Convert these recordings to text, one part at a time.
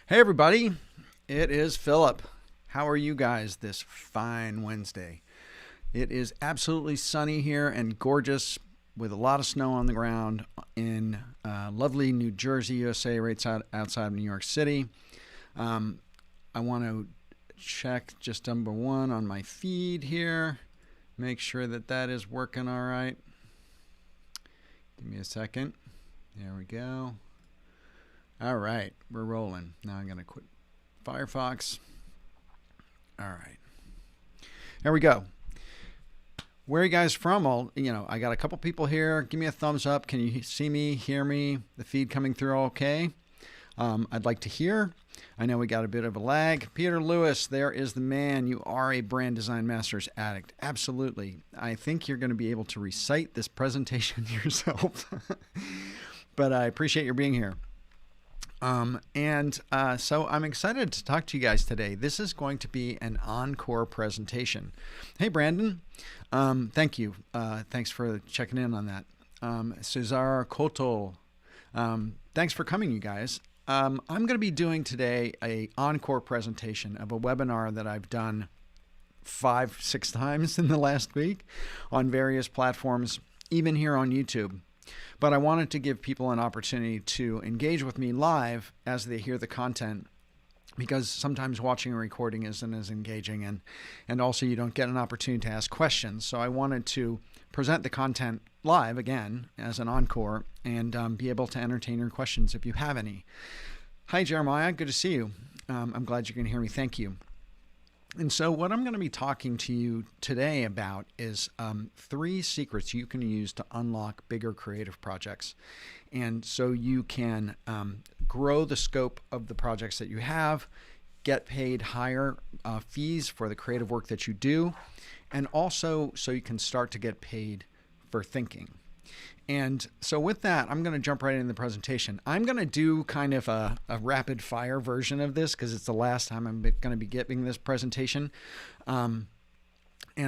Hey everybody, it is Philip. How are you guys this fine Wednesday? It is absolutely sunny here and gorgeous with a lot of snow on the ground in lovely New Jersey, USA, right outside of New York City. I want to check just number one on my feed here, make sure that that is working all right. Give me a second. There we go. All right, we're rolling. Now I'm going to quit Firefox. All right. There we go. Where are you guys from? I got a couple people here. Give me a thumbs up. Can you see me, hear me? The feed coming through okay? I'd like to hear. I know we got a bit of a lag. Peter Lewis, there is the man. You are a brand design master's addict. Absolutely. I think you're going to be able to recite this presentation yourself. But I appreciate your being here. So I'm excited to talk to you guys today. This is going to be an Encore presentation. Hey, Brandon. Thank you. Thanks for checking in on that. Cesar Cotto. Thanks for coming, you guys. I'm going to be doing today a Encore presentation of a webinar that I've done 5-6 times in the last week on various platforms, even here on YouTube. But I wanted to give people an opportunity to engage with me live as they hear the content, because sometimes watching a recording isn't as engaging, and also you don't get an opportunity to ask questions. So I wanted to present the content live again as an encore and be able to entertain your questions if you have any. Hi, Jeremiah. Good to see you. I'm glad you can hear me. Thank you. And so what I'm going to be talking to you today about is 3 secrets you can use to unlock bigger creative projects. And so you can grow the scope of the projects that you have, get paid higher fees for the creative work that you do, and also so you can start to get paid for thinking. And so with that, I'm going to jump right into the presentation. I'm going to do kind of a rapid fire version of this because it's the last time I'm going to be giving this presentation. And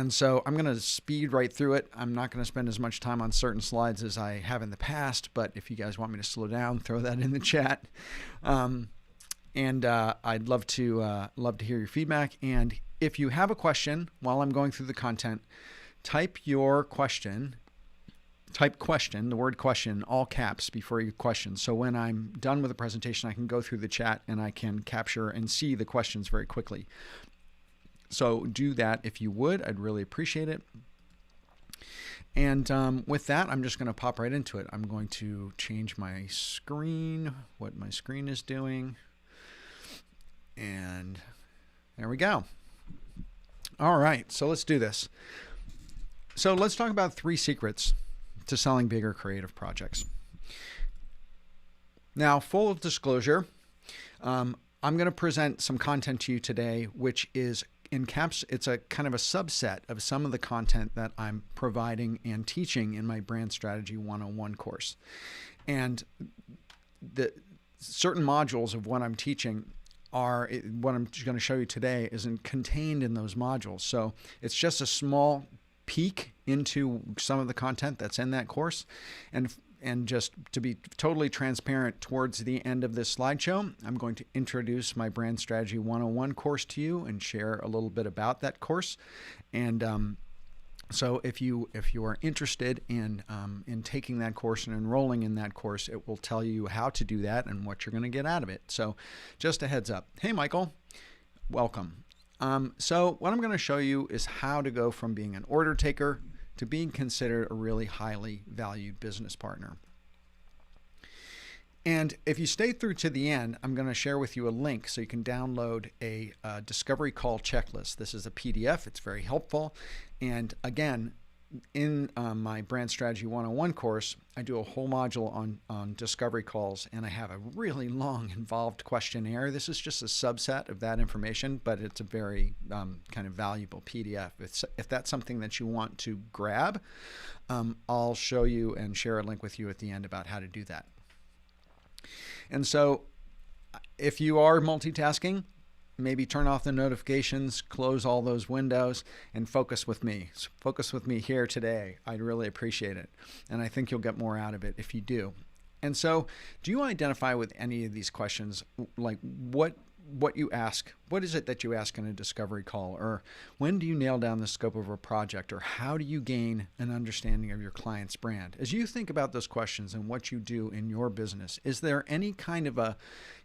so I'm going to speed right through it. I'm not going to spend as much time on certain slides as I have in the past, but if you guys want me to slow down, throw that in the chat. I'd love to hear your feedback. And if you have a question while I'm going through the content, type your question. Type question, the word question, all caps before your question. So when I'm done with the presentation, I can go through the chat and I can capture and see the questions very quickly. So do that if you would. I'd really appreciate it. And with that, I'm just going to pop right into it. I'm going to change my screen, what my screen is doing. And there we go. All right, so let's do this. So let's talk about 3 secrets to selling bigger creative projects. Now, full disclosure, I'm going to present some content to you today, which is it's a kind of a subset of some of the content that I'm providing and teaching in my Brand Strategy 101 course. And the certain modules of what I'm teaching what I'm going to show you today isn't contained in those modules. So it's just a small peek into some of the content that's in that course. And just to be totally transparent, towards the end of this slideshow, I'm going to introduce my Brand Strategy 101 course to you and share a little bit about that course. And so if you are interested in taking that course and enrolling in that course, it will tell you how to do that and what you're going to get out of it. So just a heads up. Hey, Michael, welcome. So what I'm going to show you is how to go from being an order taker to being considered a really highly valued business partner. And if you stay through to the end, I'm going to share with you a link so you can download a discovery call checklist. This is a PDF. It's very helpful. And again, in my Brand Strategy 101 course, I do a whole module on discovery calls, and I have a really long, involved questionnaire. This is just a subset of that information, but it's a very kind of valuable PDF. If that's something that you want to grab, I'll show you and share a link with you at the end about how to do that. And so if you are multitasking, maybe turn off the notifications, close all those windows, and focus with me. So focus with me here today. I'd really appreciate it. And I think you'll get more out of it if you do. And so, do you identify with any of these questions? Like what you ask? What is it that you ask in a discovery call? Or when do you nail down the scope of a project? Or how do you gain an understanding of your client's brand? As you think about those questions and what you do in your business, is there any kind of a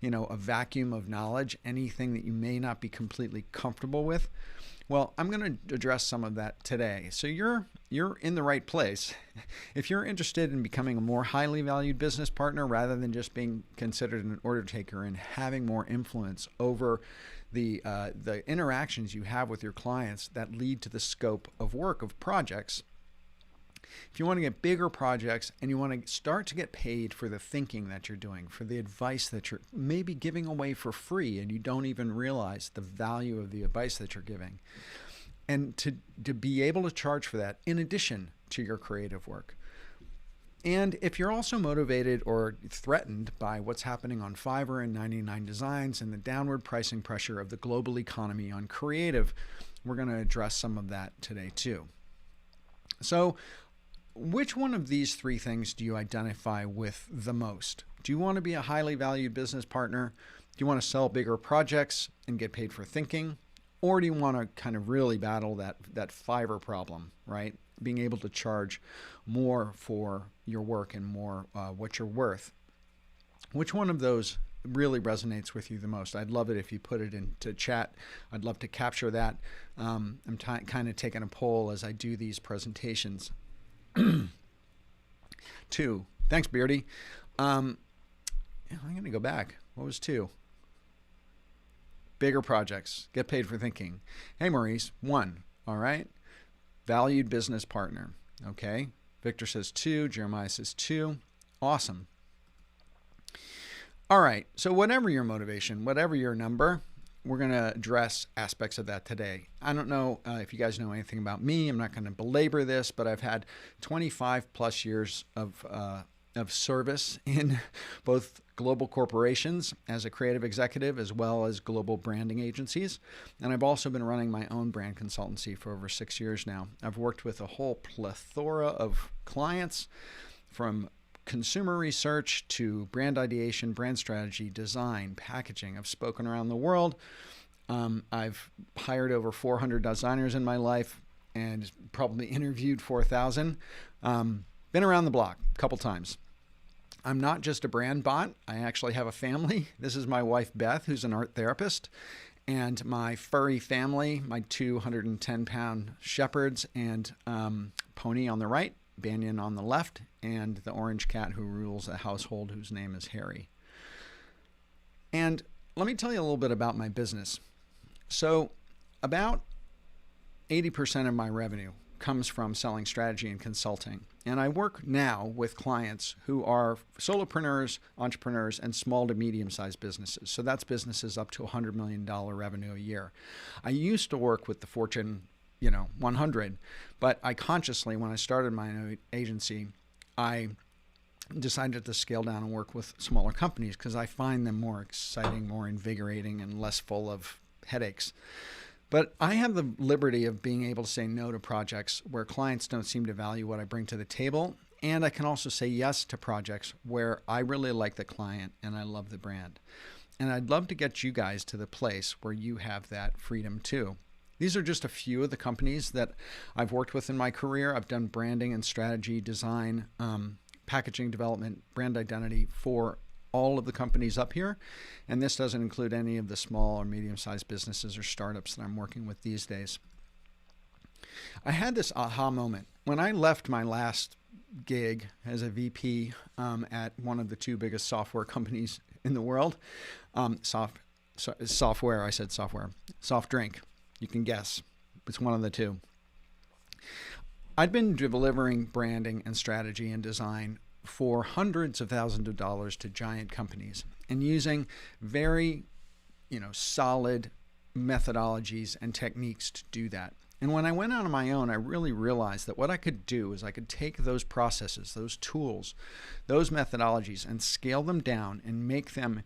vacuum of knowledge, anything that you may not be completely comfortable with? Well, I'm going to address some of that today. So you're in the right place. If you're interested in becoming a more highly valued business partner rather than just being considered an order taker and having more influence over the interactions you have with your clients that lead to the scope of work of projects, if you want to get bigger projects and you want to start to get paid for the thinking that you're doing, for the advice that you're maybe giving away for free and you don't even realize the value of the advice that you're giving, and to be able to charge for that in addition to your creative work. And if you're also motivated or threatened by what's happening on Fiverr and 99 Designs and the downward pricing pressure of the global economy on creative, we're going to address some of that today too. So, which one of these three things do you identify with the most? Do you want to be a highly valued business partner? Do you want to sell bigger projects and get paid for thinking? Or do you want to kind of really battle that Fiverr problem, right? Being able to charge more for your work and more what you're worth. Which one of those really resonates with you the most? I'd love it if you put it into chat. I'd love to capture that. I'm kind of taking a poll as I do these presentations. 2. Thanks, Beardy. I'm going to go back. What was 2? Bigger projects. Get paid for thinking. Hey, Maurice. 1. All right. Valued business partner. Okay. Victor says 2. Jeremiah says 2. Awesome. All right. So whatever your motivation, whatever your number, we're going to address aspects of that today. I don't know if you guys know anything about me. I'm not going to belabor this, but I've had 25 plus years of service in both global corporations as a creative executive as well as global branding agencies. And I've also been running my own brand consultancy for over 6 years now. I've worked with a whole plethora of clients, from consumer research to brand ideation, brand strategy, design, packaging. I've spoken around the world. I've hired over 400 designers in my life and probably interviewed 4,000. Been around the block a couple times. I'm not just a brand bot. I actually have a family. This is my wife, Beth, who's an art therapist, and my furry family, my 210-pound shepherds and pony on the right, Banyan on the left, and the orange cat who rules a household whose name is Harry. And let me tell you a little bit about my business. So about 80% of my revenue comes from selling strategy and consulting. And I work now with clients who are solopreneurs, entrepreneurs, and small to medium-sized businesses. So that's businesses up to $100 million revenue a year. I used to work with the Fortune 100, but I consciously, when I started my agency, I decided to scale down and work with smaller companies because I find them more exciting, more invigorating, and less full of headaches. But I have the liberty of being able to say no to projects where clients don't seem to value what I bring to the table. And I can also say yes to projects where I really like the client and I love the brand. And I'd love to get you guys to the place where you have that freedom too. These are just a few of the companies that I've worked with in my career. I've done branding and strategy, design, packaging development, brand identity for all of the companies up here. And this doesn't include any of the small or medium-sized businesses or startups that I'm working with these days. I had this aha moment. When I left my last gig as a VP at one of the 2 biggest software companies in the world, software, I said software, soft drink, you can guess. It's one of the 2. I'd been delivering branding and strategy and design for hundreds of thousands of dollars to giant companies and using very, solid methodologies and techniques to do that. And when I went out on my own, I really realized that what I could do is I could take those processes, those tools, those methodologies, and scale them down and make them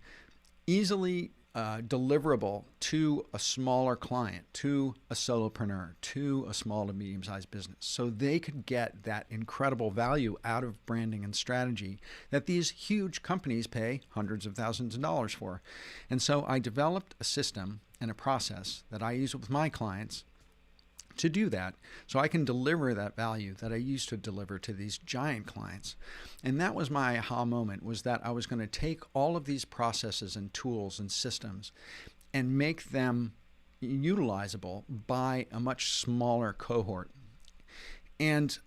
easily deliverable to a smaller client, to a solopreneur, to a small to medium-sized business, so they could get that incredible value out of branding and strategy that these huge companies pay hundreds of thousands of dollars for. And so I developed a system and a process that I use with my clients to do that, so I can deliver that value that I used to deliver to these giant clients. And that was my aha moment, was that I was going to take all of these processes and tools and systems and make them utilizable by a much smaller cohort. And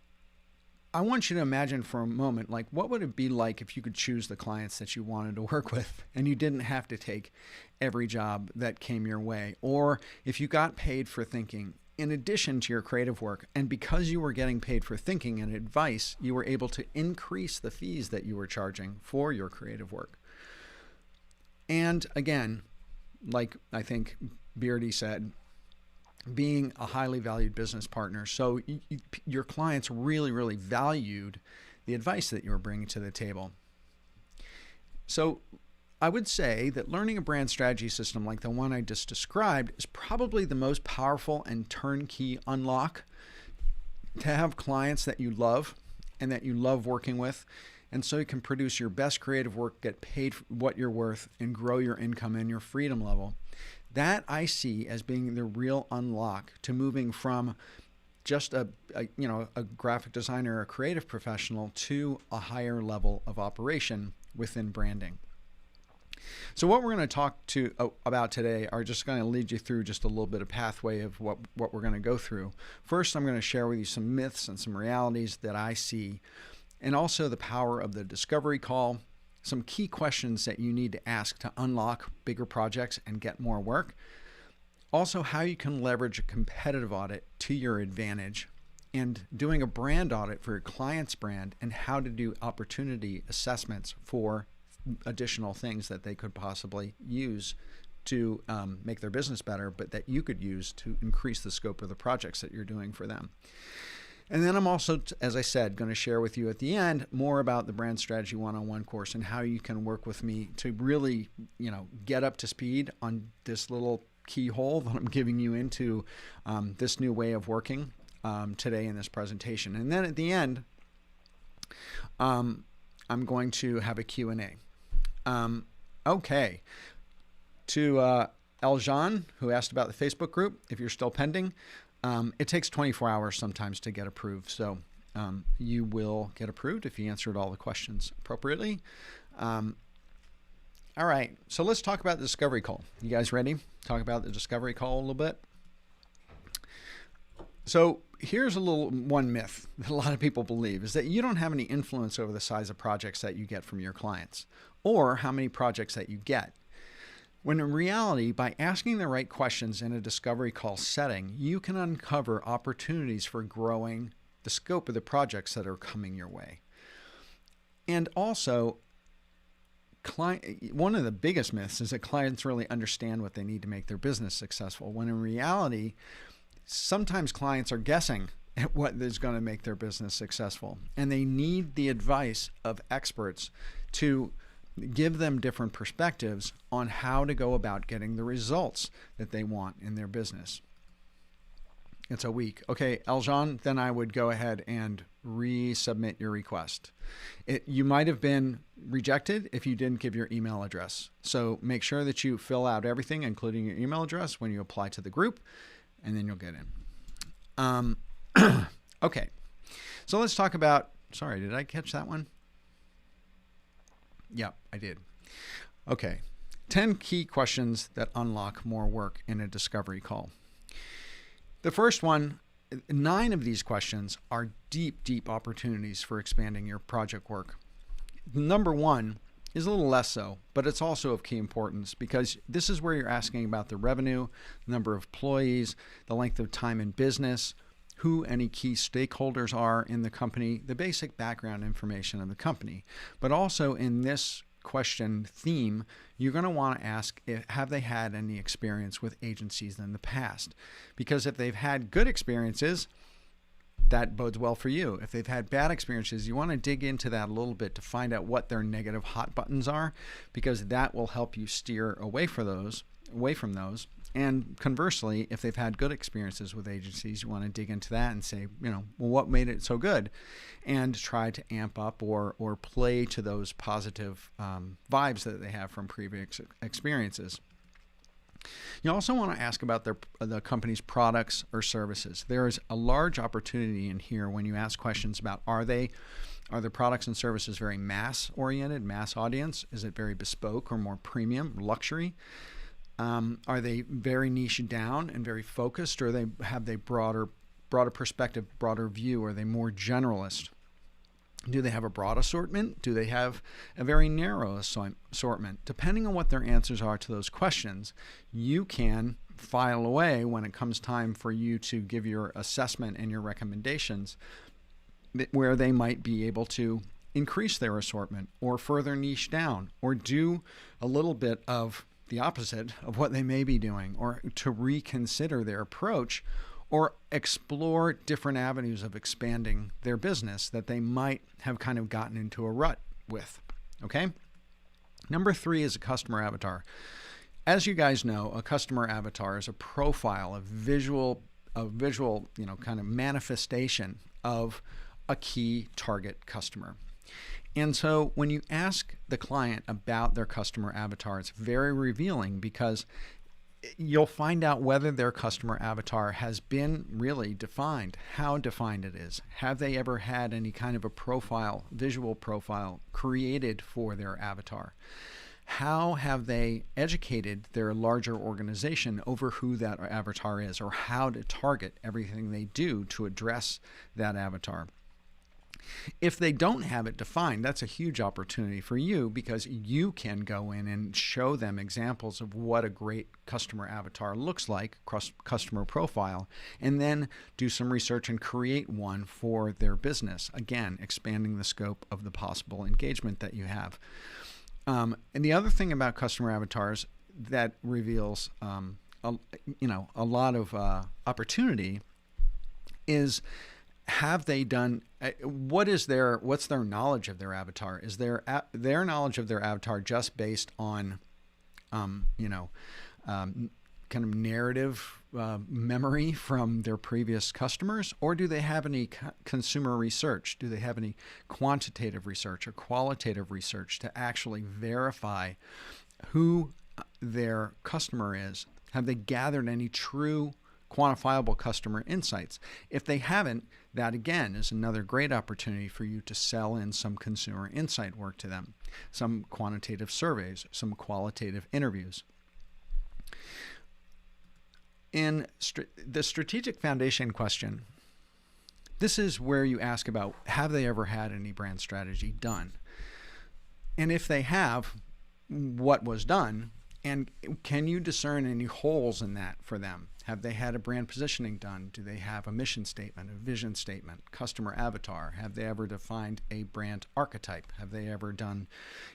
I want you to imagine for a moment, like, what would it be like if you could choose the clients that you wanted to work with and you didn't have to take every job that came your way, or if you got paid for thinking in addition to your creative work, and because you were getting paid for thinking and advice, you were able to increase the fees that you were charging for your creative work. And again, like I think Beardy said, being a highly valued business partner. So your clients really, really valued the advice that you were bringing to the table. So I would say that learning a brand strategy system like the one I just described is probably the most powerful and turnkey unlock to have clients that you love and that you love working with. And so you can produce your best creative work, get paid what you're worth, and grow your income and your freedom level. That I see as being the real unlock to moving from just a graphic designer or a creative professional to a higher level of operation within branding. So what we're going to talk about today are just going to lead you through just a little bit of pathway of what we're going to go through. First, I'm going to share with you some myths and some realities that I see, and also the power of the discovery call, some key questions that you need to ask to unlock bigger projects and get more work. Also, how you can leverage a competitive audit to your advantage, and doing a brand audit for your client's brand, and how to do opportunity assessments for additional things that they could possibly use to make their business better, but that you could use to increase the scope of the projects that you're doing for them. And then I'm also, as I said, going to share with you at the end more about the Brand Strategy 101 course and how you can work with me to really, get up to speed on this little keyhole that I'm giving you into this new way of working today in this presentation. And then at the end, I'm going to have a Q&A. Okay. To Eljan, who asked about the Facebook group, if you're still pending, it takes 24 hours sometimes to get approved. So you will get approved if you answered all the questions appropriately. All right. So let's talk about the discovery call. You guys ready? Talk about the discovery call a little bit. So here's one myth that a lot of people believe, is that you don't have any influence over the size of projects that you get from your clients or how many projects that you get. When in reality, by asking the right questions in a discovery call setting, you can uncover opportunities for growing the scope of the projects that are coming your way. And also, one of the biggest myths is that clients really understand what they need to make their business successful, when in reality, sometimes clients are guessing at what is going to make their business successful, and they need the advice of experts to give them different perspectives on how to go about getting the results that they want in their business. It's a week. Okay, Eljan, then I would go ahead and resubmit your request. You might have been rejected if you didn't give your email address. So make sure that you fill out everything, including your email address, when you apply to the group, and then you'll get in. Okay, so let's talk about, sorry, did I catch that one? Yeah, I did. Okay, 10 key questions that unlock more work in a discovery call. The first one, 9 of these questions are deep, deep opportunities for expanding your project work. Number 1 is a little less so, but it's also of key importance, because this is where you're asking about the revenue, number of employees, the length of time in business, who any key stakeholders are in the company, the basic background information of the company. But also in this question theme, you're going to want to ask, have they had any experience with agencies in the past? Because if they've had good experiences, that bodes well for you. If they've had bad experiences, you want to dig into that a little bit to find out what their negative hot buttons are, because that will help you steer away from those. And conversely, if they've had good experiences with agencies, you want to dig into that and say, well, what made it so good? And try to amp up or play to those positive vibes that they have from previous experiences. You also want to ask about the company's products or services. There is a large opportunity in here when you ask questions about are their products and services very mass-oriented, mass audience? Is it very bespoke or more premium, luxury? Are they very niche down and very focused, or have they broader perspective, broader view? Are they more generalist? Do they have a broad assortment? Do they have a very narrow assortment? Depending on what their answers are to those questions, you can file away when it comes time for you to give your assessment and your recommendations, where they might be able to increase their assortment or further niche down, or do a little bit of the opposite of what they may be doing, or to reconsider their approach, or explore different avenues of expanding their business that they might have kind of gotten into a rut with. Okay? Number 3 is a customer avatar. As you guys know, a customer avatar is a profile, a visual, kind of manifestation of a key target customer. And so when you ask the client about their customer avatar, it's very revealing, because you'll find out whether their customer avatar has been really defined, how defined it is. Have they ever had any kind of a profile, visual profile created for their avatar? How have they educated their larger organization over who that avatar is, or how to target everything they do to address that avatar? If they don't have it defined, that's a huge opportunity for you, because you can go in and show them examples of what a great customer avatar looks like, customer profile, and then do some research and create one for their business. Again, expanding the scope of the possible engagement that you have. And the other thing about customer avatars that reveals a lot of opportunity is, have they done, what's their knowledge of their avatar? Is their knowledge of their avatar just based on kind of narrative memory from their previous customers, or do they have any consumer research? Do they have any quantitative research or qualitative research to actually verify who their customer is? Have they gathered any true quantifiable customer insights? If they haven't, that again is another great opportunity for you to sell in some consumer insight work to them, some quantitative surveys, some qualitative interviews. In the strategic foundation question, this is where you ask about, have they ever had any brand strategy done? And if they have, what was done? And can you discern any holes in that for them? Have they had a brand positioning done? Do they have a mission statement, a vision statement, customer avatar? Have they ever defined a brand archetype? Have they ever done,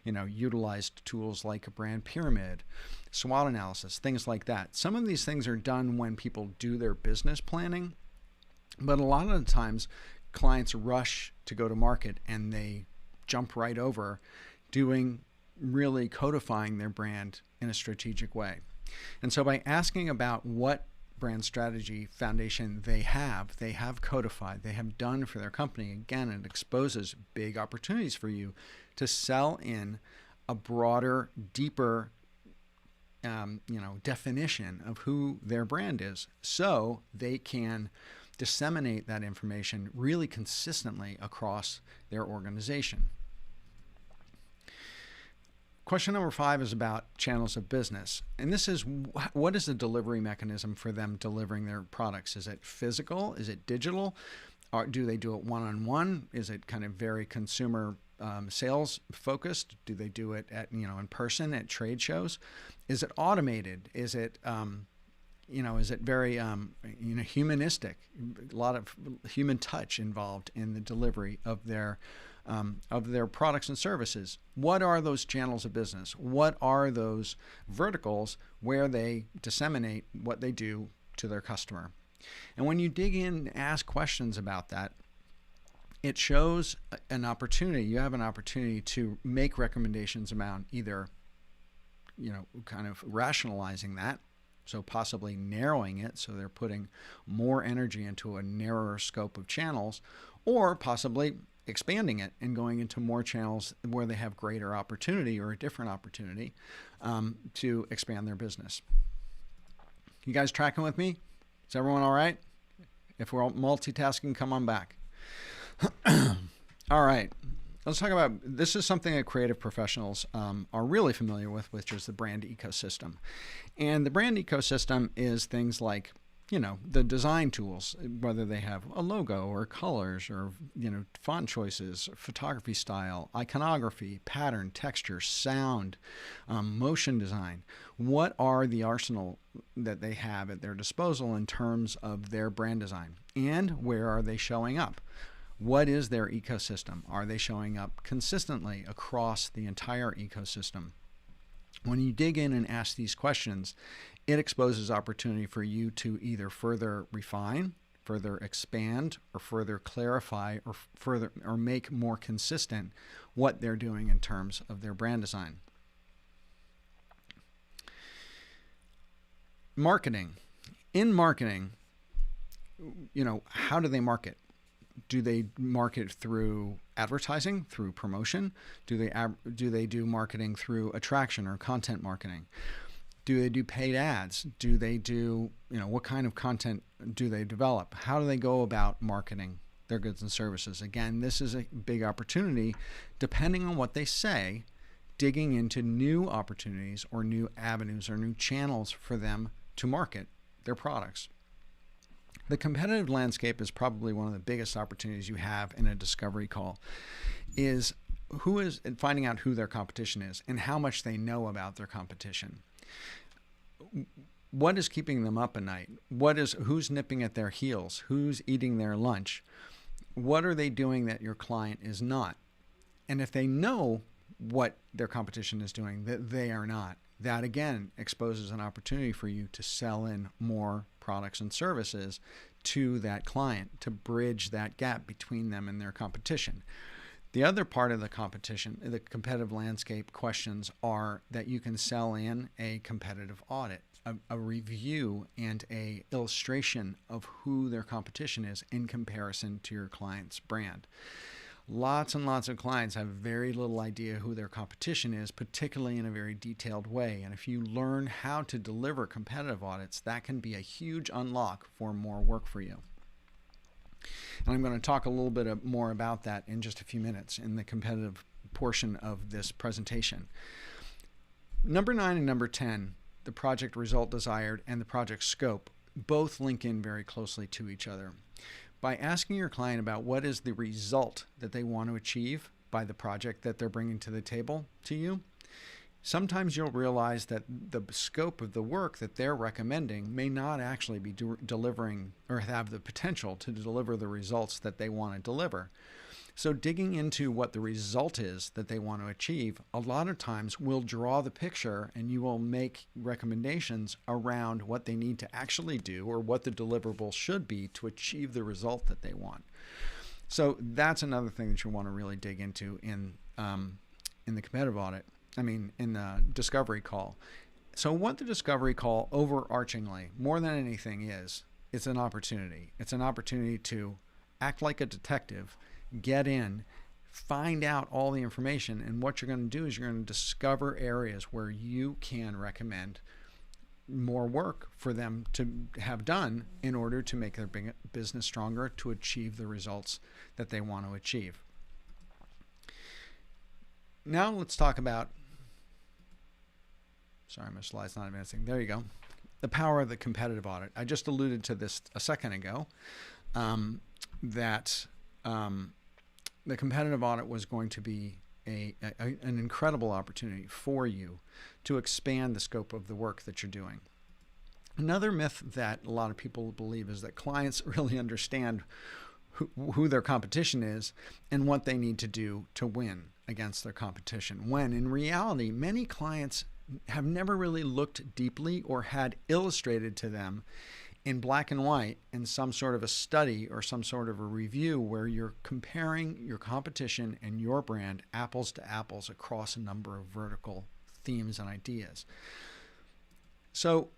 utilized tools like a brand pyramid, SWOT analysis, things like that? Some of these things are done when people do their business planning, but a lot of the times clients rush to go to market and they jump right over doing, really codifying their brand in a strategic way. And so by asking about what brand strategy foundation they have codified, they have done for their company, again, it exposes big opportunities for you to sell in a broader, deeper definition of who their brand is, so they can disseminate that information really consistently across their organization. Question number 5 is about channels of business. And this is, what is the delivery mechanism for them delivering their products? Is it physical? Is it digital? Or do they do it one-on-one? Is it kind of very consumer sales focused? Do they do it at, in person at trade shows? Is it automated? Is it, is it very, humanistic? A lot of human touch involved in the delivery of their products and services. What are those channels of business? What are those verticals where they disseminate what they do to their customer? And when you dig in and ask questions about that, it shows an opportunity. You have an opportunity to make recommendations about either, kind of rationalizing that, so possibly narrowing it so they're putting more energy into a narrower scope of channels, or possibly expanding it and going into more channels where they have greater opportunity or a different opportunity to expand their business. You guys tracking with me? Is everyone all right? If we're all multitasking, come on back. All right. Let's talk about, this is something that creative professionals are really familiar with, which is the brand ecosystem. And the brand ecosystem is things like, the design tools, whether they have a logo or colors or, font choices, photography style, iconography, pattern, texture, sound, motion design. What are the arsenal that they have at their disposal in terms of their brand design? And where are they showing up? What is their ecosystem? Are they showing up consistently across the entire ecosystem? When you dig in and ask these questions, it exposes opportunity for you to either further refine, further expand, or further clarify, or make more consistent what they're doing in terms of their brand design. Marketing. In marketing, how do they market? Do they market through advertising, through promotion? Do they do marketing through attraction or content marketing? Do they do paid ads? Do they do, what kind of content do they develop? How do they go about marketing their goods and services? Again, this is a big opportunity, depending on what they say, digging into new opportunities or new avenues or new channels for them to market their products. The competitive landscape is probably one of the biggest opportunities you have in a discovery call, is finding out who their competition is and how much they know about their competition. What is keeping them up at night? Who's nipping at their heels? Who's eating their lunch? What are they doing that your client is not? And if they know what their competition is doing that they are not, that again exposes an opportunity for you to sell in more products and services to that client to bridge that gap between them and their competition. The other part of the competition, the competitive landscape questions, are that you can sell in a competitive audit, a review and a illustration of who their competition is in comparison to your client's brand. Lots and lots of clients have very little idea who their competition is, particularly in a very detailed way. And if you learn how to deliver competitive audits, that can be a huge unlock for more work for you. And I'm going to talk a little bit more about that in just a few minutes in the competitive portion of this presentation. Number 9 and number 10, the project result desired and the project scope, both link in very closely to each other. By asking your client about what is the result that they want to achieve by the project that they're bringing to the table to you, sometimes you'll realize that the scope of the work that they're recommending may not actually be delivering or have the potential to deliver the results that they want to deliver. So digging into what the result is that they want to achieve, a lot of times will draw the picture, and you will make recommendations around what they need to actually do or what the deliverable should be to achieve the result that they want. So that's another thing that you want to really dig into in the competitive audit. In the discovery call. So what the discovery call overarchingly, more than anything, is, it's an opportunity. It's an opportunity to act like a detective, get in, find out all the information, and what you're going to do is you're going to discover areas where you can recommend more work for them to have done in order to make their business stronger, to achieve the results that they want to achieve. Now let's talk about, sorry, my slide's not advancing. There you go. The power of the competitive audit. I just alluded to this a second ago, that the competitive audit was going to be an incredible opportunity for you to expand the scope of the work that you're doing. Another myth that a lot of people believe is that clients really understand who their competition is and what they need to do to win against their competition, when in reality, many clients have never really looked deeply or had illustrated to them in black and white in some sort of a study or some sort of a review where you're comparing your competition and your brand apples to apples across a number of vertical themes and ideas. So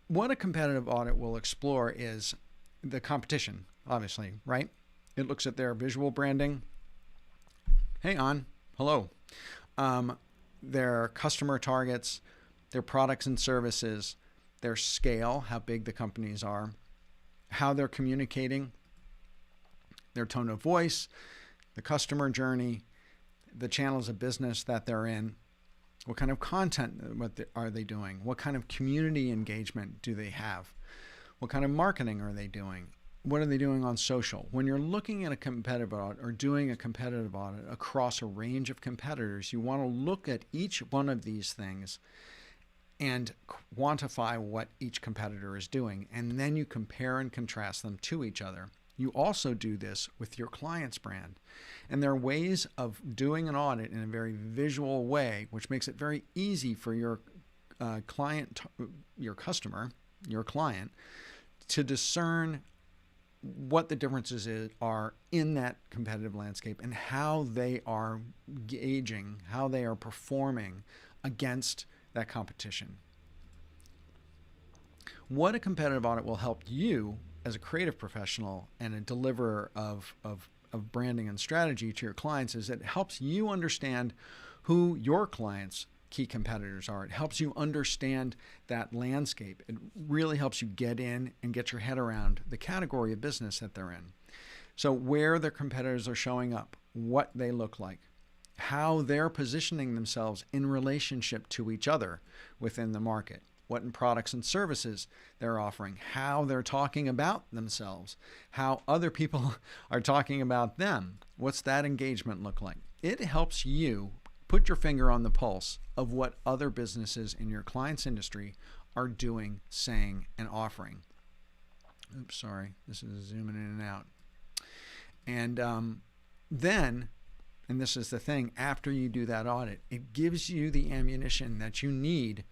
what a competitive audit will explore is the competition, obviously, right? It looks at their visual branding. Hey, hello. Their customer targets, their products and services, their scale, how big the companies are, how they're communicating, their tone of voice, the customer journey, the channels of business that they're in, what kind of content are they doing, what kind of community engagement do they have, what kind of marketing are they doing, what are they doing on social. When you're looking at a competitive audit or doing a competitive audit across a range of competitors, you want to look at each one of these things and quantify what each competitor is doing, and then you compare and contrast them to each other. You also do this with your client's brand. And there are ways of doing an audit in a very visual way, which makes it very easy for your client, your customer, your client, to discern what the differences are in that competitive landscape and how they are gauging, how they are performing against that competition. What a competitive audit will help you as a creative professional and a deliverer of branding and strategy to your clients is it helps you understand who your clients' key competitors are. It helps you understand that landscape. It really helps you get in and get your head around the category of business that they're in. So where their competitors are showing up, what they look like, how they're positioning themselves in relationship to each other within the market, what in products and services they're offering, how they're talking about themselves, how other people are talking about them. What's that engagement look like? It helps you put your finger on the pulse of what other businesses in your client's industry are doing, saying, and offering. Oops, sorry. This is zooming in and out. And then, and this is the thing, after you do that audit, it gives you the ammunition that you need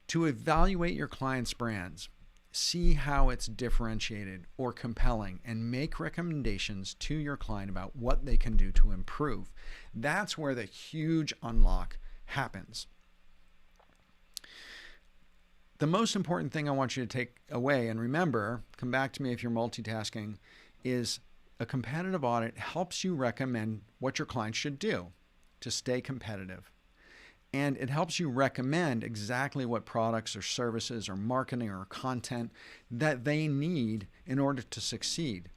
to evaluate your client's brands, see how it's differentiated or compelling, and make recommendations to your client about what they can do to improve. That's where the huge unlock happens. The most important thing I want you to take away and remember, come back to me if you're multitasking, is a competitive audit helps you recommend what your client should do to stay competitive. And it helps you recommend exactly what products or services or marketing or content that they need in order to succeed.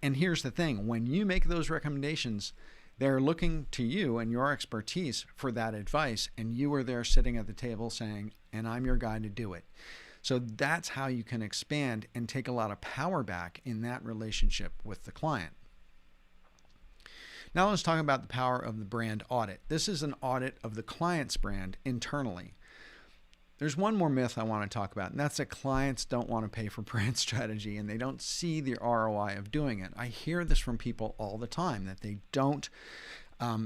And here's the thing, when you make those recommendations, they're looking to you and your expertise for that advice, and you are there sitting at the table saying, and I'm your guy to do it. So that's how you can expand and take a lot of power back in that relationship with the client. Now let's talk about the power of the brand audit. This is an audit of the client's brand internally. There's one more myth I want to talk about, and that's that clients don't want to pay for brand strategy and they don't see the ROI of doing it. I hear this from people all the time, that they don't,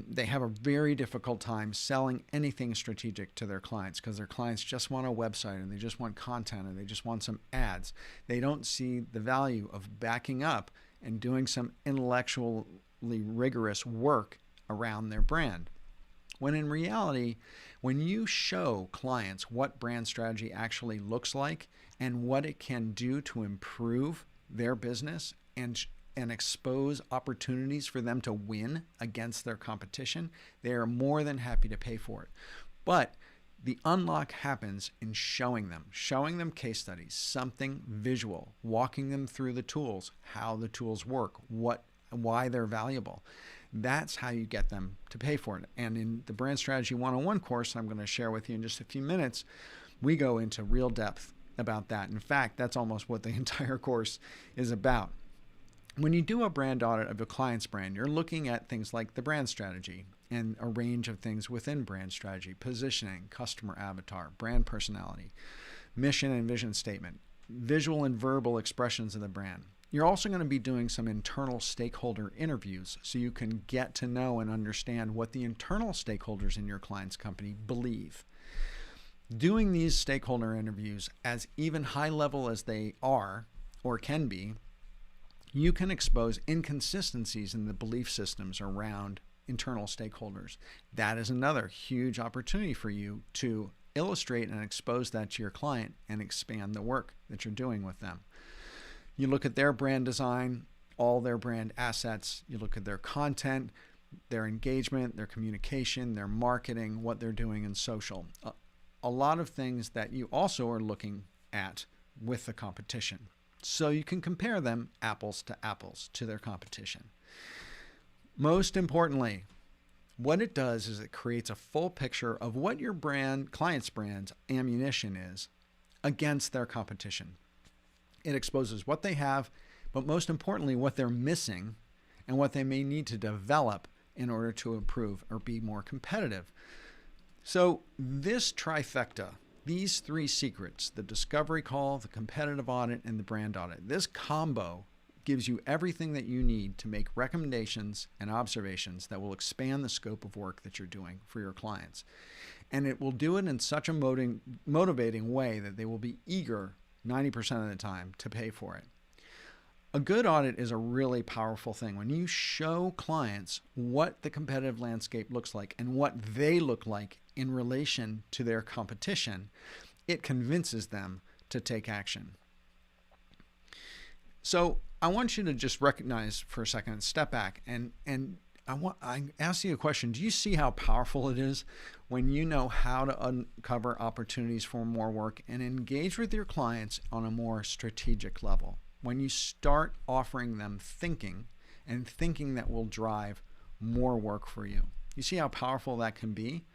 they have a very difficult time selling anything strategic to their clients because their clients just want a website and they just want content and they just want some ads. They don't see the value of backing up and doing some intellectually rigorous work around their brand. When in reality, when you show clients what brand strategy actually looks like and what it can do to improve their business and expose opportunities for them to win against their competition, they are more than happy to pay for it. But the unlock happens in showing them case studies, something visual, walking them through the tools, how the tools work, why they're valuable. That's how you get them to pay for it. And in the Brand Strategy 101 course I'm going to share with you in just a few minutes, we go into real depth about that. In fact, that's almost what the entire course is about. When you do a brand audit of a client's brand, you're looking at things like the brand strategy and a range of things within brand strategy: positioning, customer avatar, brand personality, mission and vision statement, visual and verbal expressions of the brand. You're also going to be doing some internal stakeholder interviews so you can get to know and understand what the internal stakeholders in your client's company believe. Doing these stakeholder interviews as even high level as they are or can be, you can expose inconsistencies in the belief systems around internal stakeholders. That is another huge opportunity for you to illustrate and expose that to your client and expand the work that you're doing with them. You look at their brand design, all their brand assets, you look at their content, their engagement, their communication, their marketing, what they're doing in social. A lot of things that you also are looking at with the competition. So you can compare them apples to apples to their competition. Most importantly, what it does is it creates a full picture of what your client's brand's ammunition is against their competition. It exposes what they have, but most importantly, what they're missing and what they may need to develop in order to improve or be more competitive. So this trifecta, these three secrets, the discovery call, the competitive audit, and the brand audit, this combo gives you everything that you need to make recommendations and observations that will expand the scope of work that you're doing for your clients. And it will do it in such a motivating way that they will be eager 90% of the time to pay for it. A good audit is a really powerful thing. When you show clients what the competitive landscape looks like and what they look like in relation to their competition, it convinces them to take action. So I want you to just recognize for a second and step back and I ask you a question. Do you see how powerful it is when you know how to uncover opportunities for more work and engage with your clients on a more strategic level? When you start offering them thinking that will drive more work for you. You see how powerful that can be?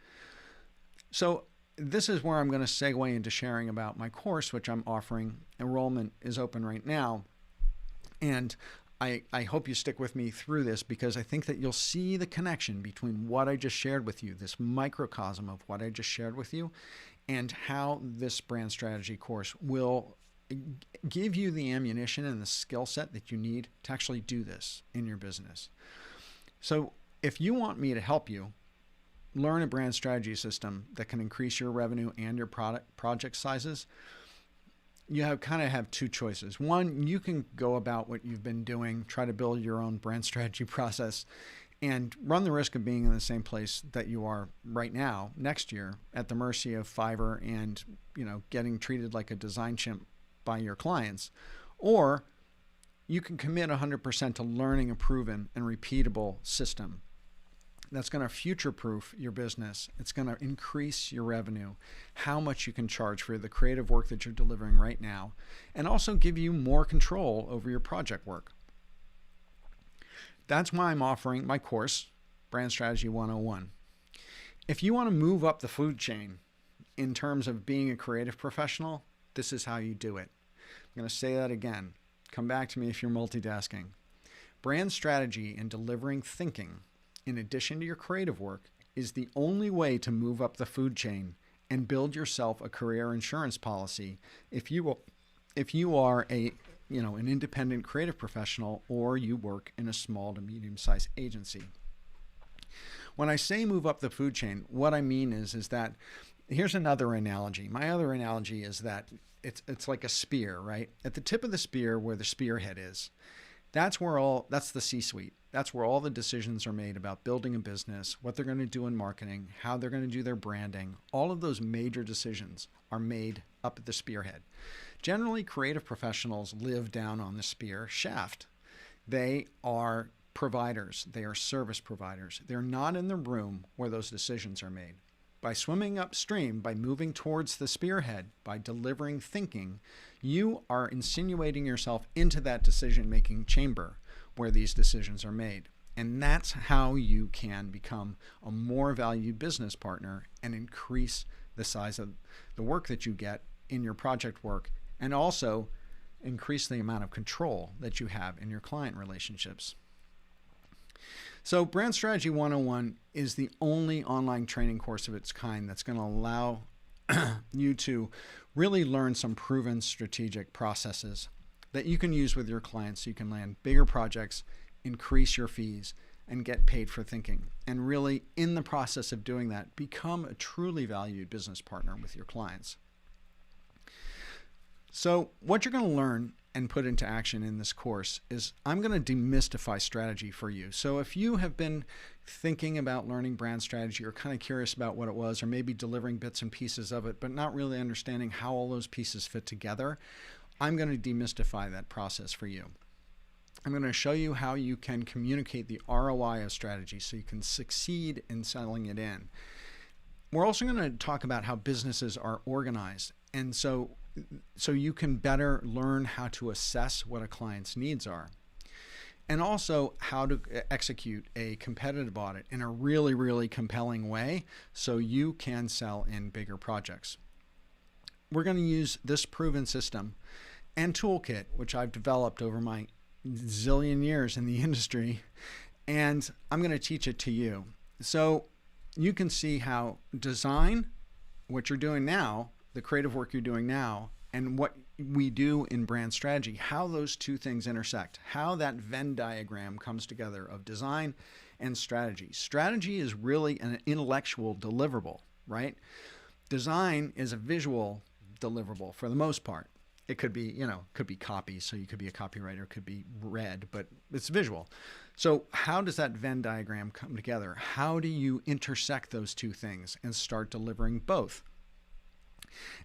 So this is where I'm going to segue into sharing about my course, which I'm offering. Enrollment is open right now. And I hope you stick with me through this because I think that you'll see the connection between what I just shared with you, this microcosm of what I just shared with you, and how this brand strategy course will give you the ammunition and the skill set that you need to actually do this in your business. So if you want me to help you learn a brand strategy system that can increase your revenue and your project sizes, you have two choices. One, you can go about what you've been doing, try to build your own brand strategy process, and run the risk of being in the same place that you are right now next year at the mercy of Fiverr and getting treated like a design chimp by your clients. Or you can commit 100% to learning a proven and repeatable system that's going to future-proof your business. It's going to increase your revenue, how much you can charge for the creative work that you're delivering right now, and also give you more control over your project work. That's why I'm offering my course, Brand Strategy 101. If you want to move up the food chain in terms of being a creative professional, this is how you do it. I'm going to say that again. Come back to me if you're multitasking. Brand strategy and delivering thinking, in addition to your creative work, is the only way to move up the food chain and build yourself a career insurance policy if you are an independent creative professional or you work in a small to medium-sized agency. When I say move up the food chain, what I mean is that here's another analogy. My other analogy is that it's like a spear, right? At the tip of the spear where the spearhead is, that's the C-suite. That's where all the decisions are made about building a business, what they're going to do in marketing, how they're going to do their branding. All of those major decisions are made up at the spearhead. Generally, creative professionals live down on the spear shaft. They are providers. They are service providers. They're not in the room where those decisions are made. By swimming upstream, by moving towards the spearhead, by delivering thinking, you are insinuating yourself into that decision-making chamber where these decisions are made. And that's how you can become a more valued business partner and increase the size of the work that you get in your project work, and also increase the amount of control that you have in your client relationships. So Brand Strategy 101 is the only online training course of its kind that's going to allow you to really learn some proven strategic processes that you can use with your clients so you can land bigger projects, increase your fees, and get paid for thinking. And really, in the process of doing that, become a truly valued business partner with your clients. So what you're going to learn and put into action in this course is I'm going to demystify strategy for you. So if you have been thinking about learning brand strategy or kind of curious about what it was, or maybe delivering bits and pieces of it, but not really understanding how all those pieces fit together, I'm going to demystify that process for you. I'm going to show you how you can communicate the ROI of strategy so you can succeed in selling it in. We're also going to talk about how businesses are organized, and so you can better learn how to assess what a client's needs are, and also how to execute a competitive audit in a really, really compelling way so you can sell in bigger projects. We're going to use this proven system and toolkit, which I've developed over my zillion years in the industry, and I'm going to teach it to you. So you can see how design, what you're doing now, the creative work you're doing now, and what we do in brand strategy, how those two things intersect, how that Venn diagram comes together of design and strategy. Strategy is really an intellectual deliverable, right? Design is a visual deliverable for the most part. It could be, could be copy, so you could be a copywriter, it could be read, but it's visual. So how does that Venn diagram come together? How do you intersect those two things and start delivering both?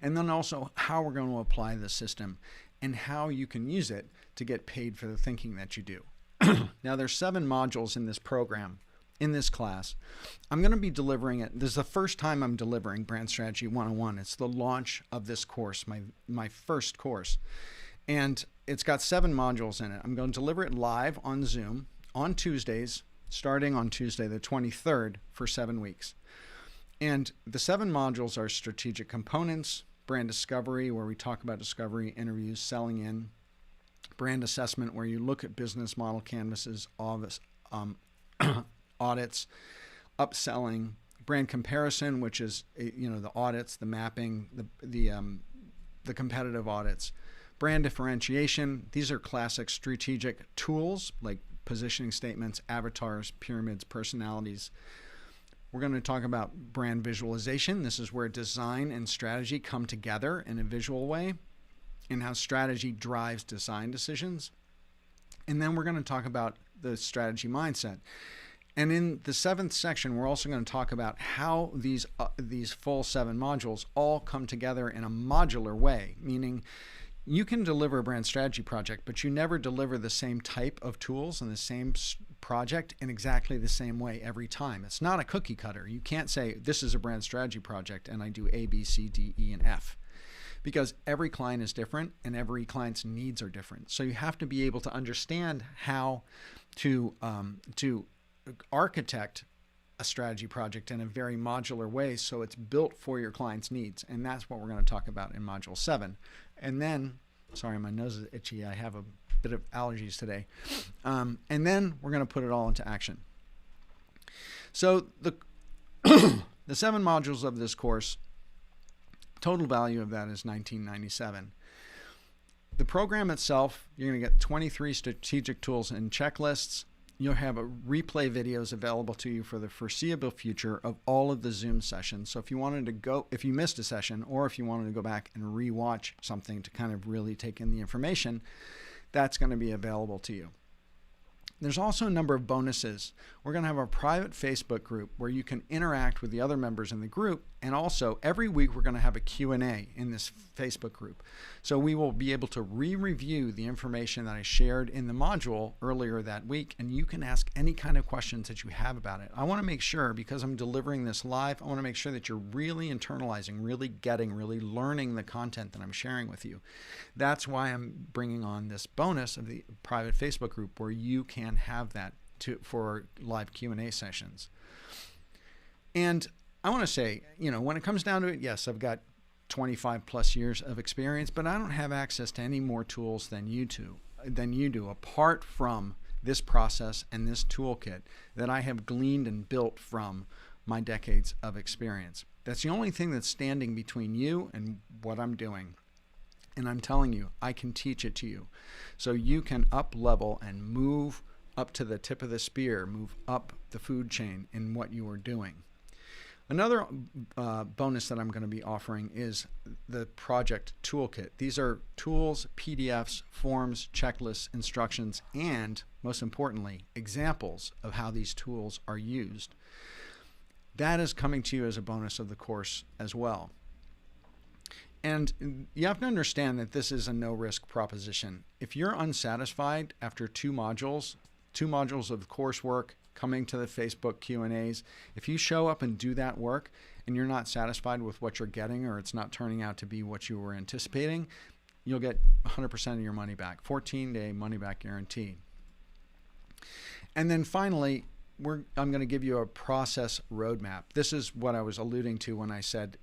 And then also how we're going to apply the system and how you can use it to get paid for the thinking that you do. Now, there's 7 modules in this program, in this class. I'm going to be delivering it. This is the first time I'm delivering Brand Strategy 101. It's the launch of this course, my first course. And it's got 7 modules in it. I'm going to deliver it live on Zoom on Tuesdays, starting on Tuesday the 23rd for 7 weeks. And the 7 modules are strategic components, brand discovery, where we talk about discovery, interviews, selling in, brand assessment, where you look at business model canvases, audits, upselling, brand comparison, which is the audits, the mapping, the competitive audits, brand differentiation. These are classic strategic tools like positioning statements, avatars, pyramids, personalities. We're going to talk about brand visualization. This is where design and strategy come together in a visual way, and how strategy drives design decisions. And then we're going to talk about the strategy mindset. And in the 7th section, we're also going to talk about how these full 7 modules all come together in a modular way, meaning you can deliver a brand strategy project, but you never deliver the same type of tools and the same project in exactly the same way every time. It's not a cookie cutter. You can't say, this is a brand strategy project and I do A, B, C, D, E, and F. Because every client is different and every client's needs are different. So you have to be able to understand how to architect a strategy project in a very modular way so it's built for your client's needs. And that's what we're going to talk about in Module 7. And then, sorry, my nose is itchy. I have a bit of allergies today. And then we're going to put it all into action. So the 7 modules of this course, total value of that is $19.97. The program itself, you're going to get 23 strategic tools and checklists. You'll have replay videos available to you for the foreseeable future of all of the Zoom sessions. So if you missed a session, or if you wanted to go back and rewatch something to kind of really take in the information, that's going to be available to you. There's also a number of bonuses. We're going to have a private Facebook group where you can interact with the other members in the group. And also every week we're going to have a Q&A in this Facebook group. So we will be able to re-review the information that I shared in the module earlier that week. And you can ask any kind of questions that you have about it. I want to make sure, because I'm delivering this live, I want to make sure that you're really internalizing, really getting, really learning the content that I'm sharing with you. That's why I'm bringing on this bonus of the private Facebook group where you can have that for live Q&A sessions. And I want to say, when it comes down to it, yes, I've got 25 plus years of experience, but I don't have access to any more tools than you do, apart from this process and this toolkit that I have gleaned and built from my decades of experience. That's the only thing that's standing between you and what I'm doing. And I'm telling you, I can teach it to you. So you can up level and move up to the tip of the spear, move up the food chain in what you are doing. Another bonus that I'm going to be offering is the project toolkit. These are tools, PDFs, forms, checklists, instructions, and most importantly, examples of how these tools are used. That is coming to you as a bonus of the course as well. And you have to understand that this is a no-risk proposition. If you're unsatisfied after two modules of coursework, coming to the Facebook Q&As, if you show up and do that work and you're not satisfied with what you're getting, or it's not turning out to be what you were anticipating, you'll get 100% of your money back, 14-day money-back guarantee. And then finally, I'm going to give you a process roadmap. This is what I was alluding to when I said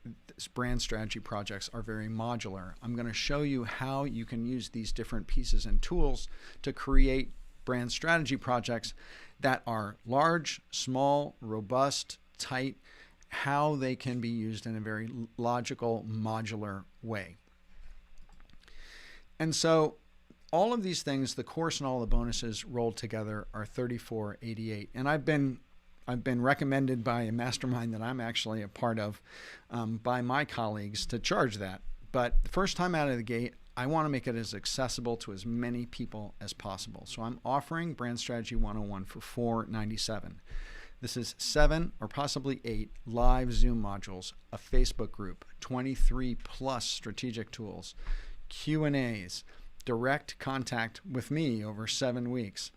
brand strategy projects are very modular. I'm going to show you how you can use these different pieces and tools to create brand strategy projects that are large, small, robust, tight, how they can be used in a very logical, modular way. And so all of these things, the course and all the bonuses rolled together, are $34.88. And I've been recommended by a mastermind that I'm actually a part of by my colleagues to charge that. But the first time out of the gate, I want to make it as accessible to as many people as possible. So I'm offering Brand Strategy 101 for $4.97. This is 7 or possibly 8 live Zoom modules, a Facebook group, 23 plus strategic tools, Q&As, direct contact with me over 7 weeks.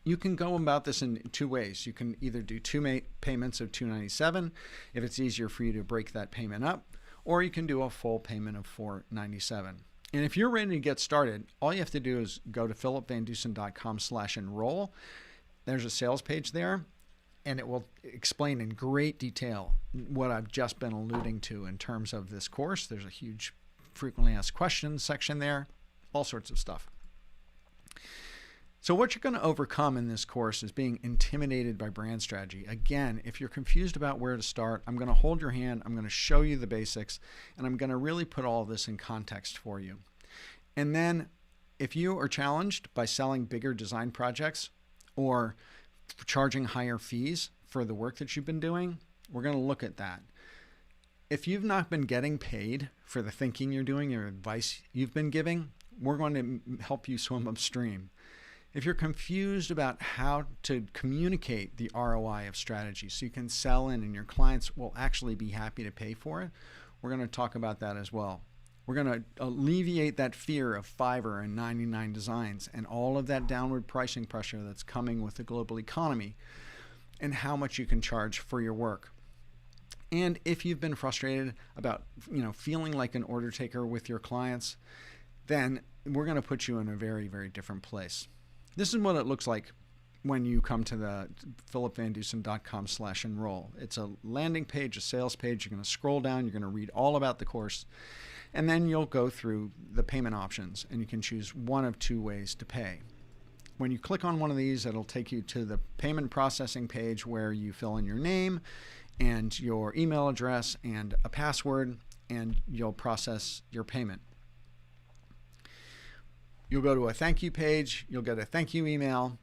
You can go about this in two ways. You can either do two payments of $297 if it's easier for you to break that payment up, or you can do a full payment of $497. And if you're ready to get started, all you have to do is go to philipvandusen.com/enroll. There's a sales page there, and it will explain in great detail what I've just been alluding to in terms of this course. There's a huge frequently asked questions section there, all sorts of stuff. So what you're going to overcome in this course is being intimidated by brand strategy. Again, if you're confused about where to start, I'm going to hold your hand, I'm going to show you the basics, and I'm going to really put all of this in context for you. And then if you are challenged by selling bigger design projects or charging higher fees for the work that you've been doing, we're going to look at that. If you've not been getting paid for the thinking you're doing, your advice you've been giving, we're going to help you swim upstream. If you're confused about how to communicate the ROI of strategy so you can sell in and your clients will actually be happy to pay for it, we're going to talk about that as well. We're going to alleviate that fear of Fiverr and 99 designs and all of that downward pricing pressure that's coming with the global economy and how much you can charge for your work. And if you've been frustrated about, feeling like an order taker with your clients, then we're going to put you in a very, very different place. This is what it looks like when you come to the philipvandusen.com/enroll. It's a landing page, a sales page. You're going to scroll down. You're going to read all about the course. And then you'll go through the payment options, and you can choose one of two ways to pay. When you click on one of these, it'll take you to the payment processing page where you fill in your name and your email address and a password, and you'll process your payment. You'll go to a thank you page, you'll get a thank you email,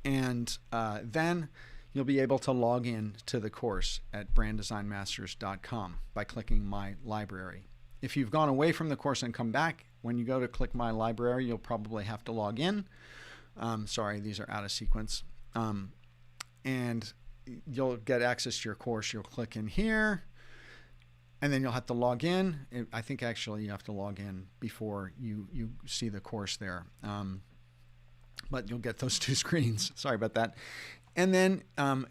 and then you'll be able to log in to the course at branddesignmasters.com by clicking My Library. If you've gone away from the course and come back, when you go to click My Library, you'll probably have to log in. Sorry, these are out of sequence. And you'll get access to your course. You'll click in here, and then you'll have to log in. I think actually you have to log in before you see the course there. But you'll get those two screens. Sorry about that. And then I'm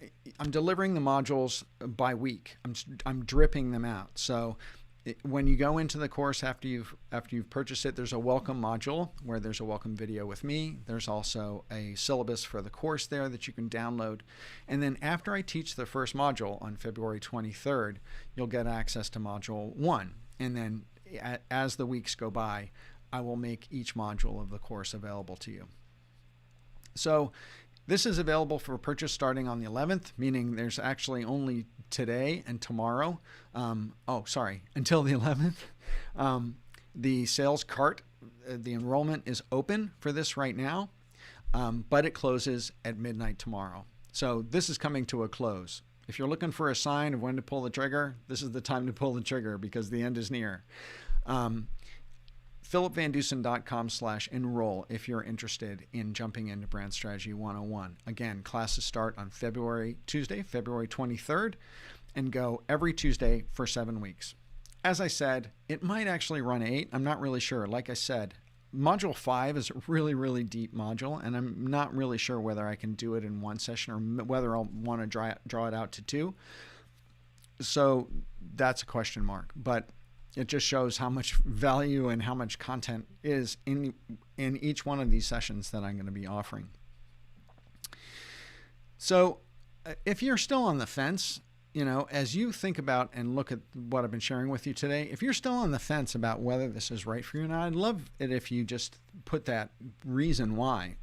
delivering the modules by week. I'm dripping them out. So when you go into the course after you've purchased it, there's a welcome module where there's a welcome video with me. There's also a syllabus for the course there that you can download. And then after I teach the first module on February 23rd, you'll get access to module 1. And then as the weeks go by, I will make each module of the course available to you. So this is available for purchase starting on the 11th, meaning there's actually only today and tomorrow. Until the 11th. The sales cart, the enrollment is open for this right now. but it closes at midnight tomorrow. So this is coming to a close. If you're looking for a sign of when to pull the trigger, this is the time to pull the trigger because the end is near. philipvandusen.com/enroll if you're interested in jumping into Brand Strategy 101. Again, classes start on Tuesday, February 23rd, and go every Tuesday for 7 weeks. As I said, it might actually run 8. I'm not really sure. Like I said, Module 5 is a really, really deep module, and I'm not really sure whether I can do it in one session or whether I'll want to draw it out to 2. So that's a question mark. But it just shows how much value and how much content is in each one of these sessions that I'm going to be offering. So if you're still on the fence, as you think about and look at what I've been sharing with you today, if you're still on the fence about whether this is right for you, and I'd love it if you just put that reason why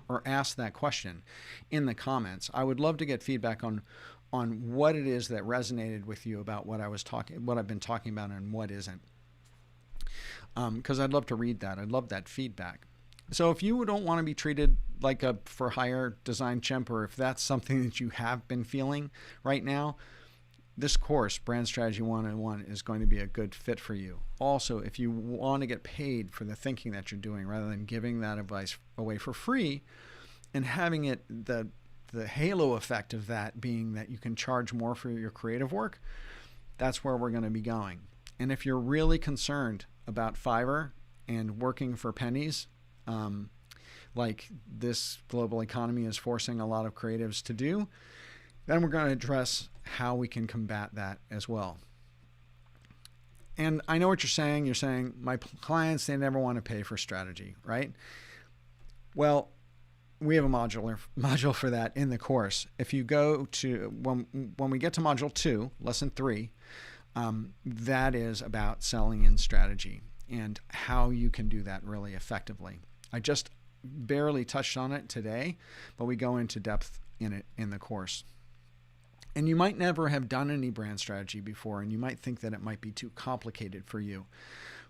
or ask that question in the comments. I would love to get feedback on what it is that resonated with you about what I've been talking about and what isn't. Because I'd love to read that. I'd love that feedback. So if you don't want to be treated like a for-hire design chimp, or if that's something that you have been feeling right now, this course, Brand Strategy 101, is going to be a good fit for you. Also, if you want to get paid for the thinking that you're doing rather than giving that advice away for free and having it the halo effect of that being that you can charge more for your creative work, that's where we're going to be going. And if you're really concerned about Fiverr and working for pennies, like this global economy is forcing a lot of creatives to do, then we're going to address how we can combat that as well. And I know what you're saying. You're saying, my clients, they never want to pay for strategy, right? Well, we have a module for that in the course. If you go to, when we get to module 2, lesson 3, that is about selling in strategy and how you can do that really effectively. I just barely touched on it today, but we go into depth in it in the course. And you might never have done any brand strategy before, and you might think that it might be too complicated for you.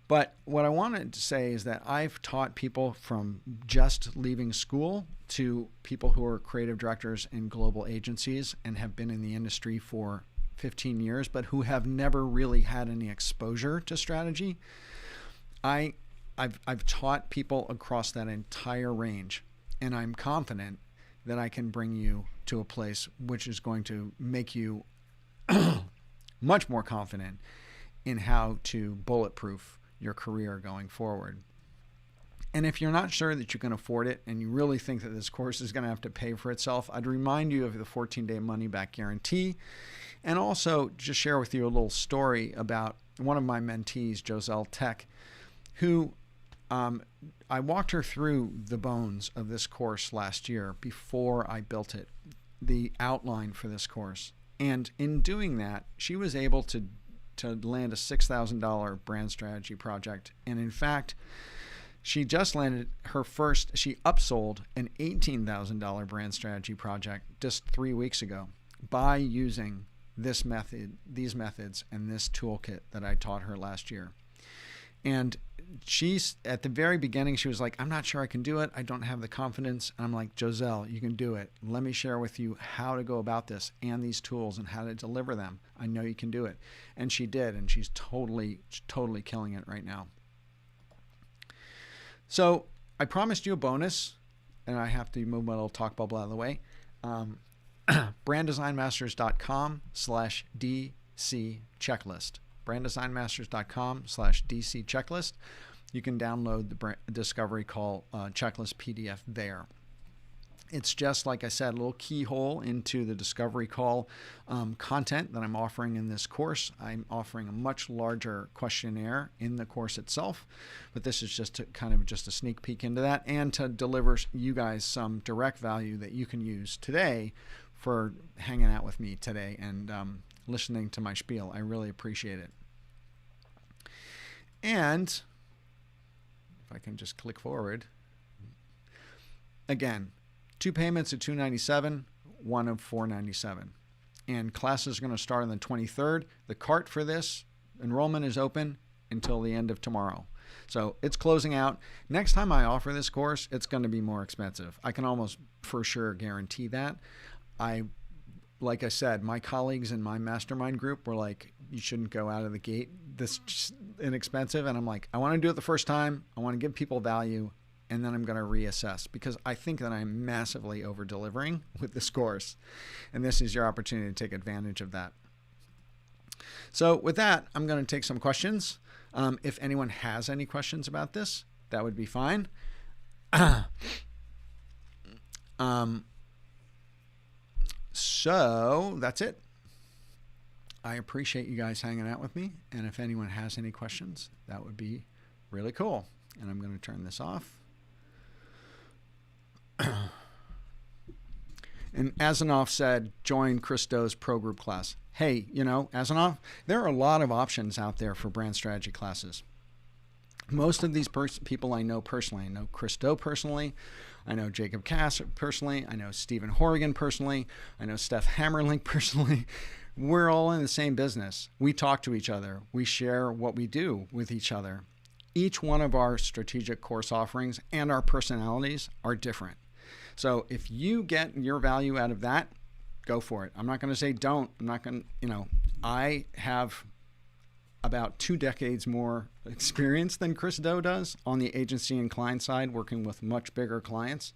But what I wanted to say is that I've taught people from just leaving school to people who are creative directors in global agencies and have been in the industry for 15 years, but who have never really had any exposure to strategy. I've taught people across that entire range, and I'm confident that I can bring you to a place which is going to make you much more confident in how to bulletproof your career going forward. And if you're not sure that you can afford it and you really think that this course is going to have to pay for itself, I'd remind you of the 14-day money-back guarantee, and also just share with you a little story about one of my mentees, Joselle Tech, who I walked her through the bones of this course last year before I built it, the outline for this course. And in doing that, she was able to land a $6,000 brand strategy project. And in fact, she just landed she upsold an $18,000 brand strategy project just 3 weeks ago by using these methods and this toolkit that I taught her last year. And she's at the very beginning, she was like, I'm not sure I can do it. I don't have the confidence. And I'm like, Joselle, you can do it. Let me share with you how to go about this and these tools and how to deliver them. I know you can do it. And she did. And she's totally killing it right now. So I promised you a bonus, and I have to move my little talk bubble out of the way. branddesignmasters.com/DC checklist. branddesignmasters.com/DC checklist. You can download the Discovery Call checklist PDF there. It's just, like I said, a little keyhole into the Discovery Call content that I'm offering in this course. I'm offering a much larger questionnaire in the course itself, but this is just a sneak peek into that and to deliver you guys some direct value that you can use today for hanging out with me today and listening to my spiel. I really appreciate it. And if I can just click forward. Again, 2 payments at $297, one of $497. And classes are going to start on the 23rd. The cart for this enrollment is open until the end of tomorrow. So it's closing out. Next time I offer this course, it's going to be more expensive. I can almost for sure guarantee that. Like I said, my colleagues in my mastermind group were like, you shouldn't go out of the gate this inexpensive. And I'm like, I want to do it the first time. I want to give people value. And then I'm going to reassess, because I think that I'm massively over delivering with this course. And this is your opportunity to take advantage of that. So with that, I'm going to take some questions. If anyone has any questions about this, that would be fine. So that's it. I appreciate you guys hanging out with me. And if anyone has any questions, that would be really cool. And I'm going to turn this off. And Azanoff said, join Christo's pro group class. Hey, Azanoff, there are a lot of options out there for brand strategy classes. Most of these people I know personally. I know Christo personally. I know Jacob Cass personally. I know Stephen Horrigan personally. I know Steph Hammerlink personally. We're all in the same business. We talk to each other. We share what we do with each other. Each one of our strategic course offerings and our personalities are different. So if you get your value out of that, go for it. I'm not going to say don't. I'm not going to, I have about 2 decades more experience than Chris Do does on the agency and client side, working with much bigger clients.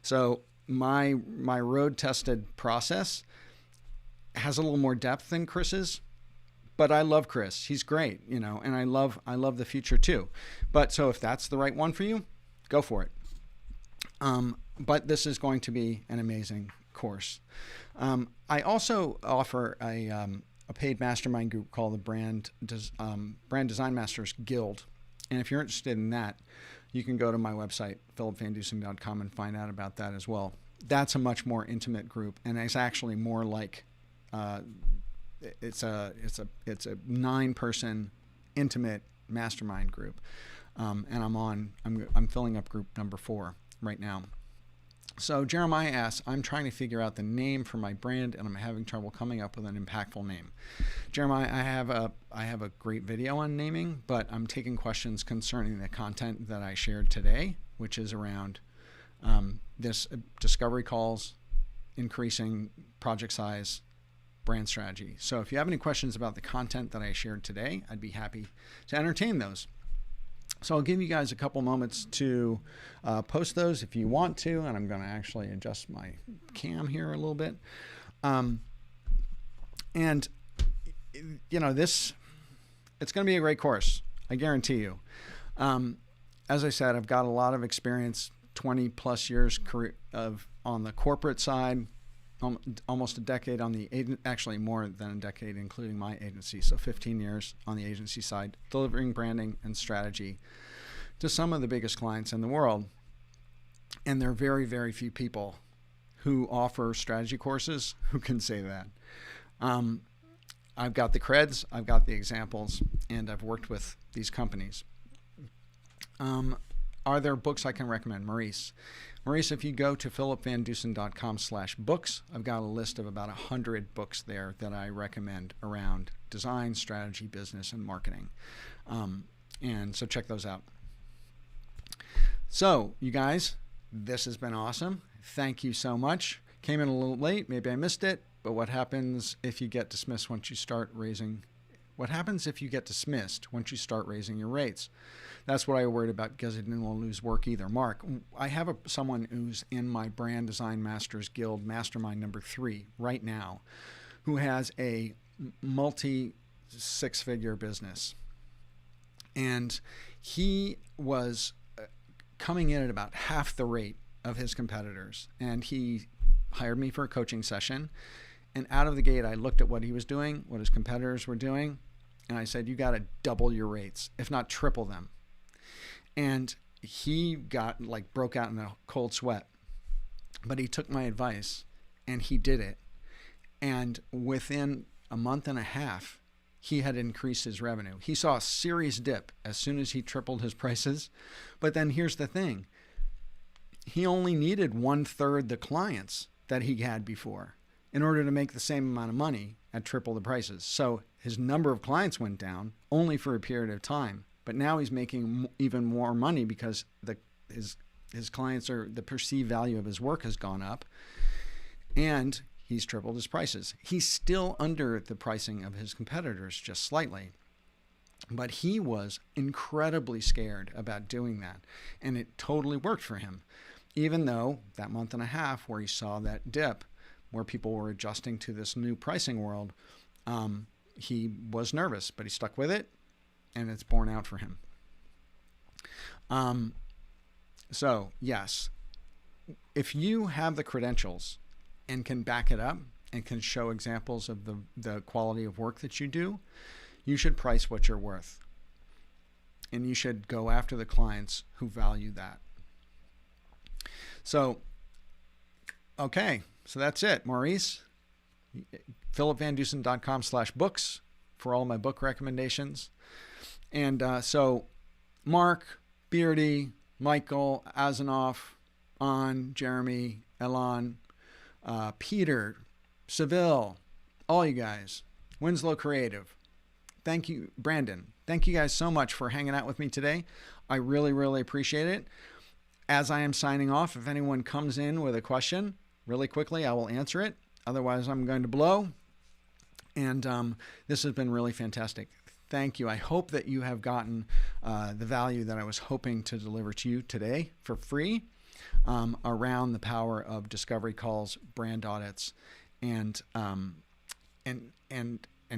So my road tested process has a little more depth than Chris's, but I love Chris. He's great, and I love the future too. But so if that's the right one for you, go for it. But this is going to be an amazing course. I also offer a paid mastermind group called the Brand Design Masters Guild. And if you're interested in that, you can go to my website, philipvandusen.com, and find out about that as well. That's a much more intimate group, and it's actually more like it's a 9-person intimate mastermind group. And I'm filling up group number 4 right now. So Jeremiah asks, I'm trying to figure out the name for my brand, and I'm having trouble coming up with an impactful name. Jeremiah, I have a great video on naming, but I'm taking questions concerning the content that I shared today, which is around this discovery calls, increasing project size, brand strategy. So if you have any questions about the content that I shared today, I'd be happy to entertain those. So I'll give you guys a couple moments to post those if you want to, and I'm going to actually adjust my cam here a little bit. And it's going to be a great course, I guarantee you. As I said, I've got a lot of experience, 20 plus years on the corporate side, almost a decade on the actually more than a decade, including my agency. So 15 years on the agency side, delivering branding and strategy to some of the biggest clients in the world. And there are very, very few people who offer strategy courses who can say that. I've got the creds, I've got the examples, and I've worked with these companies. Are there books I can recommend? Maurice, if you go to philipvandusen.com/books, I've got a list of about 100 books there that I recommend around design, strategy, business, and marketing. And so check those out. So you guys, this has been awesome. Thank you so much. Came in a little late. Maybe I missed it. But what happens if you get dismissed once you start raising? What happens if you get dismissed once you start raising your rates? That's what I worried about, because I didn't want to lose work either. Mark, I have someone who's in my Brand Design Masters Guild Mastermind number 3 right now, who has a multi-6-figure business. And he was coming in at about half the rate of his competitors. And he hired me for a coaching session. And out of the gate, I looked at what he was doing, what his competitors were doing, and I said, you got to double your rates, if not triple them. And he broke out in a cold sweat. But he took my advice, and he did it. And within a month and a half, he had increased his revenue. He saw a serious dip as soon as he tripled his prices. But then here's the thing. He only needed 1/3 the clients that he had before. in order to make the same amount of money at triple the prices. So his number of clients went down only for a period of time, but now he's making even more money because his clients the perceived value of his work has gone up, and he's tripled his prices. He's still under the pricing of his competitors just slightly, but he was incredibly scared about doing that, and it totally worked for him. Even though that month and a half where he saw that dip, where people were adjusting to this new pricing world, he was nervous, but he stuck with it, and it's borne out for him. So yes, if you have the credentials and can back it up and can show examples of the quality of work that you do, you should price what you're worth. And you should go after the clients who value that. So, okay, so that's it. Maurice, philipvandusen.com/books for all my book recommendations. And so Mark, Beardy, Michael, Azanoff, An, Jeremy, Elan, Peter, Seville, all you guys, Winslow Creative. Thank you, Brandon. Thank you guys so much for hanging out with me today. I really, really appreciate it. As I am signing off, if anyone comes in with a question, really quickly, I will answer it. Otherwise, I'm going to blow. And this has been really fantastic. Thank you. I hope that you have gotten the value that I was hoping to deliver to you today for free around the power of discovery calls, brand audits, and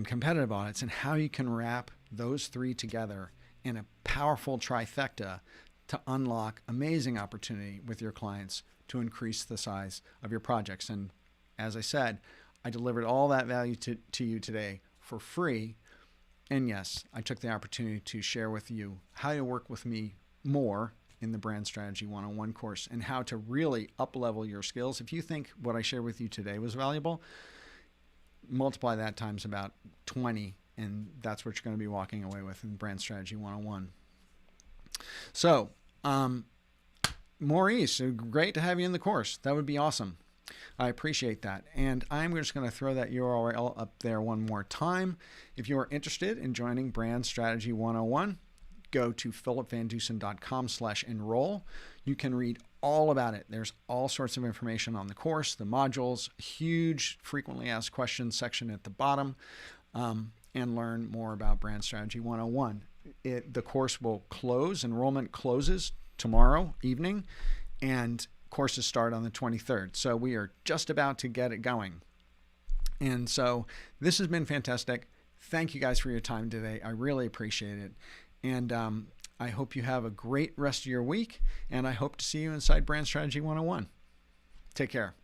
competitive audits, and how you can wrap those three together in a powerful trifecta to unlock amazing opportunity with your clients to increase the size of your projects. And as I said, I delivered all that value to you today for free. And yes, I took the opportunity to share with you how to work with me more in the Brand Strategy 101 course and how to really up-level your skills. If you think what I shared with you today was valuable, multiply that times about 20, and that's what you're going to be walking away with in Brand Strategy 101. So, Maurice, great to have you in the course. That would be awesome. I appreciate that. And I'm just going to throw that URL up there one more time. If you are interested in joining Brand Strategy 101, go to philipvandusen.com/enroll. You can read all about it. There's all sorts of information on the course, the modules, huge frequently asked questions section at the bottom, and learn more about Brand Strategy 101. The course will close. Enrollment closes tomorrow evening, and courses start on the 23rd. So we are just about to get it going. And so this has been fantastic. Thank you guys for your time today. I really appreciate it. And I hope you have a great rest of your week, and I hope to see you inside Brand Strategy 101. Take care.